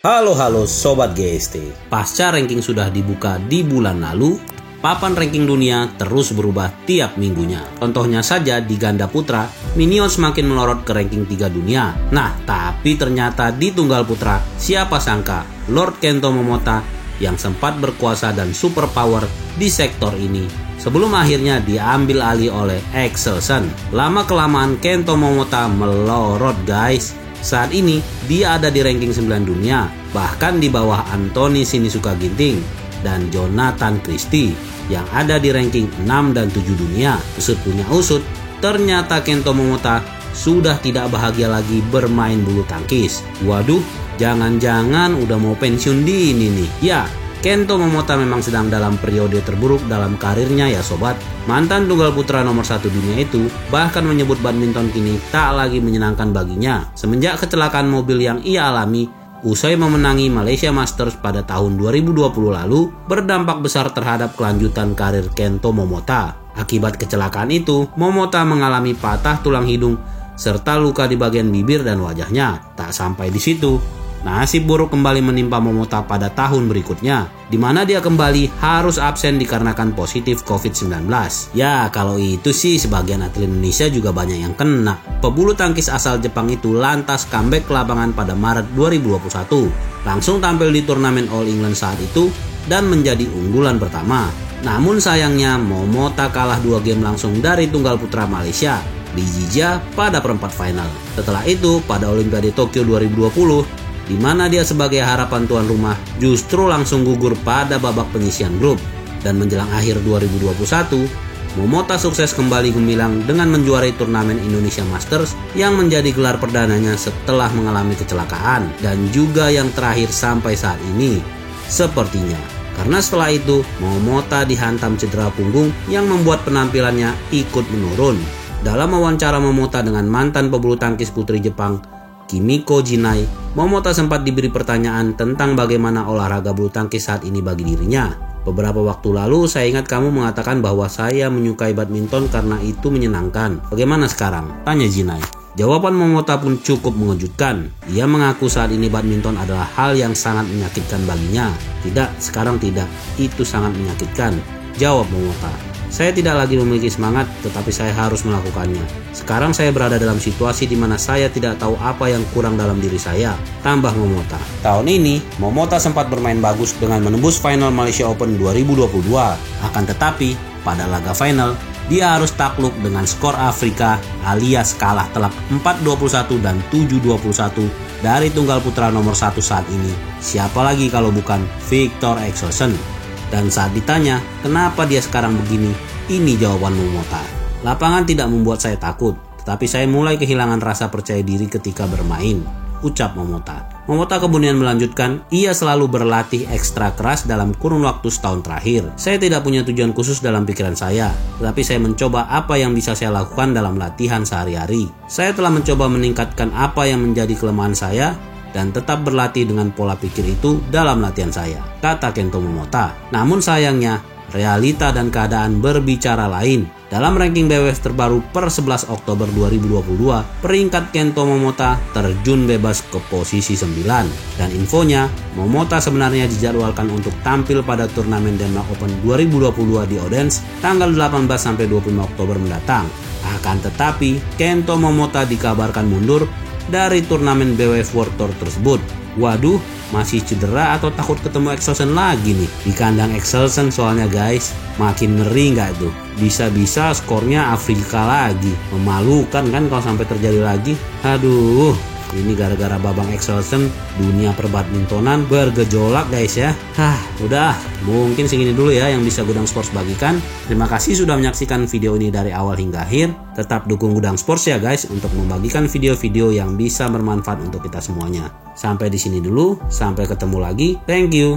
Halo Sobat GST. Pasca ranking sudah dibuka di bulan lalu, papan ranking dunia terus berubah tiap minggunya. Contohnya saja di ganda putra, Minion semakin melorot ke ranking 3 dunia. Nah, tapi ternyata di tunggal putra, siapa sangka Lord Kento Momota yang sempat berkuasa dan super power di sektor ini sebelum akhirnya diambil alih oleh Excelsen. Lama-kelamaan Kento Momota melorot guys. Saat ini dia ada di ranking 9 dunia, bahkan di bawah Anthony Sinisuka Ginting dan Jonathan Christie yang ada di ranking 6 dan 7 dunia. Usut punya usut, ternyata Kento Momota sudah tidak bahagia lagi bermain bulu tangkis. Waduh, jangan-jangan udah mau pensiun dini nih. Ya, Kento Momota memang sedang dalam periode terburuk dalam karirnya ya sobat. Mantan tunggal putra nomor 1 dunia itu bahkan menyebut badminton kini tak lagi menyenangkan baginya semenjak kecelakaan mobil yang ia alami usai memenangi Malaysia Masters pada tahun 2020 lalu berdampak besar terhadap kelanjutan karir Kento Momota. Akibat kecelakaan itu, Momota mengalami patah tulang hidung serta luka di bagian bibir dan wajahnya. Tak sampai di situ, nasib buruk kembali menimpa Momota pada tahun berikutnya, di mana dia kembali harus absen dikarenakan positif COVID-19. Ya, kalau itu sih sebagian atlet Indonesia juga banyak yang kena. Pebulu tangkis asal Jepang itu lantas comeback ke lapangan pada Maret 2021. Langsung tampil di turnamen All England saat itu dan menjadi unggulan pertama. Namun sayangnya Momota kalah 2 game langsung dari tunggal putra Malaysia di Jija pada perempat final. Setelah itu pada Olimpiade Tokyo 2020, di mana dia sebagai harapan tuan rumah justru langsung gugur pada babak penyisian grup. Dan menjelang akhir 2021, Momota sukses kembali gemilang dengan menjuarai turnamen Indonesia Masters yang menjadi gelar perdananya setelah mengalami kecelakaan dan juga yang terakhir sampai saat ini sepertinya. Karena setelah itu Momota dihantam cedera punggung yang membuat penampilannya ikut menurun. Dalam wawancara Momota dengan mantan pebulu tangkis putri Jepang Kimiko Jinai, Momota sempat diberi pertanyaan tentang bagaimana olahraga bulu tangkis saat ini bagi dirinya. Beberapa waktu lalu saya ingat kamu mengatakan bahwa saya menyukai badminton karena itu menyenangkan. Bagaimana sekarang? Tanya Jinai. Jawaban Momota pun cukup mengejutkan. Ia mengaku saat ini badminton adalah hal yang sangat menyakitkan baginya. Tidak, sekarang tidak. Itu sangat menyakitkan. Jawab Momota. Saya tidak lagi memiliki semangat, tetapi saya harus melakukannya. Sekarang saya berada dalam situasi di mana saya tidak tahu apa yang kurang dalam diri saya, tambah Momota. Tahun ini, Momota sempat bermain bagus dengan menembus final Malaysia Open 2022. Akan tetapi, pada laga final, dia harus takluk dengan skor Afrika alias kalah telak 4-21 dan 7-21 dari tunggal putra nomor 1 saat ini. Siapa lagi kalau bukan Victor Excelsen? Dan saat ditanya, kenapa dia sekarang begini? Ini jawaban Momota. Lapangan tidak membuat saya takut, tetapi saya mulai kehilangan rasa percaya diri ketika bermain, ucap Momota. Momota kemudian melanjutkan, ia selalu berlatih ekstra keras dalam kurun waktu setahun terakhir. Saya tidak punya tujuan khusus dalam pikiran saya, tetapi saya mencoba apa yang bisa saya lakukan dalam latihan sehari-hari. Saya telah mencoba meningkatkan apa yang menjadi kelemahan saya, dan tetap berlatih dengan pola pikir itu dalam latihan saya, kata Kento Momota. Namun sayangnya, realita dan keadaan berbicara lain. Dalam ranking BWF terbaru per 11 Oktober 2022, peringkat Kento Momota terjun bebas ke posisi 9. Dan infonya, Momota sebenarnya dijadwalkan untuk tampil pada turnamen Denmark Open 2022 di Odense tanggal 18-25 Oktober mendatang. Akan tetapi, Kento Momota dikabarkan mundur dari turnamen BWF World Tour tersebut. Waduh, masih cedera atau takut ketemu Excelsen lagi nih? Di kandang Excelsen soalnya guys, makin ngeri nggak tuh? Bisa-bisa skornya Afrika lagi. Memalukan kan kalau sampai terjadi lagi. Aduh, ini gara-gara babang Excelsen, dunia perbadmintonan bergejolak guys ya. Udah, mungkin segini dulu ya yang bisa Gudang Sports bagikan. Terima kasih sudah menyaksikan video ini dari awal hingga akhir. Tetap dukung Gudang Sports ya guys untuk membagikan video-video yang bisa bermanfaat untuk kita semuanya. Sampai di sini dulu, sampai ketemu lagi. Thank you.